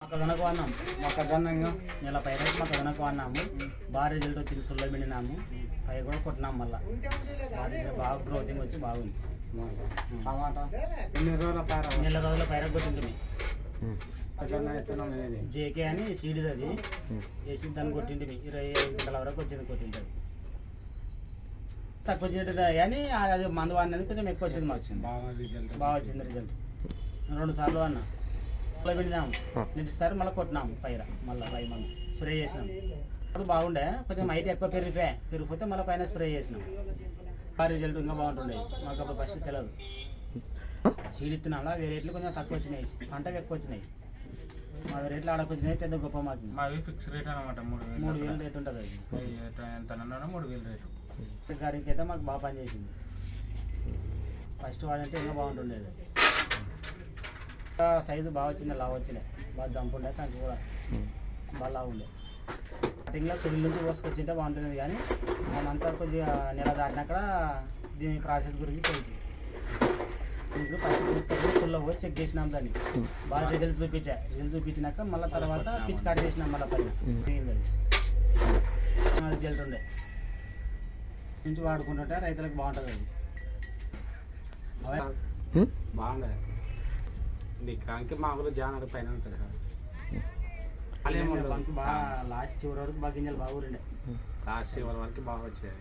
మొక్కజొన్నకు వాడినాము. మొక్కజొన్న నెల పై రైతు మొక్కజొన్నకు వాడినాము. బాగా రిజల్ట్ వచ్చింది. సుల్లో పిండినాము. పై కూడా కొట్టినాము. మళ్ళీ బాగా గ్రోతింగ్ వచ్చి బాగుంది. టమాటా ఎన్ని రోజుల పైర నెల రోజుల పైర కొట్టింది. మొక్కజొన్న విత్తనం ఏది జేకే అని సీడ్ది అది వేసి దాన్ని కొట్టింది. 25 గంటల వరకు వచ్చింది. కొట్టింది తక్కువ వచ్చినట్టు కానీ అది మందు వాడినది కొంచెం ఎక్కువ వచ్చింది. మాకు వచ్చింది బాగా వచ్చింది రిజల్ట్. 2 సార్లు వాడినా. మళ్ళీ పిండినాము. నెక్స్ట్ మళ్ళీ కొట్టినాము. పైర మళ్ళీ పై మందు స్ప్రే చేసినాము. అది బాగుండే. కొంచెం హైట్ ఎక్కువ పెరిగిపోతే మళ్ళీ పైన స్ప్రే చేసినాం. ఆ రిజల్ట్ ఇంకా బాగుంటుండే. మాకు అప్పుడు ఫస్ట్ తెలియదు. సీడ్ ఇస్తున్నాం. వేరే రేట్లు కొంచెం తక్కువ వచ్చినాయి. పంటలు ఎక్కువ వచ్చినాయి. మా రేట్లు ఆడకొచ్చినాయి. పెద్ద గొప్ప మాకు. మావి ఫిక్స్ రేట్ అనమాట. 3000 రేట్ ఉంటుంది. అది ఎంత 3000 రేటు. గారికి అయితే మాకు బాగా పనిచేసింది. ఫస్ట్ వాడంటే ఇంకా బాగుంటుండేది. సైజు బాగా వచ్చింది. లావు వచ్చినాయి. బాగా జంప్ ఉండే. కానీ కూడా బాగా లావు ఉండే. స్టార్టింగ్లో సుడిల నుంచి పోసుకొచ్చింటే బాగుంటుంది. కానీ మనంతా కొద్దిగా నెల దాటినాక దీని ప్రాసెస్ గురించి తెలిసి ఇప్పుడు ఫస్ట్ తీసుకొచ్చి సుల్లో పోయి చెక్ చేసినాం. దాన్ని బాగా రిజల్ట్స్ చూపించినాక మళ్ళీ తర్వాత పిచికారీ చేసినాం. మళ్ళీ పైన అది రిజల్ట్ ఉండే నుంచి వాడుకుంటుంటే రైతులకు బాగుంటుంది. అది బాగుండే. నీకు మామూలు జానర్ పైన ఉంటుంది కదా. బాగా లాస్ట్ చివరి వరకు బాగా గింజలు బాగా ఊరిండే. లాస్ట్ చివరి వరకు బాగా వచ్చాయి.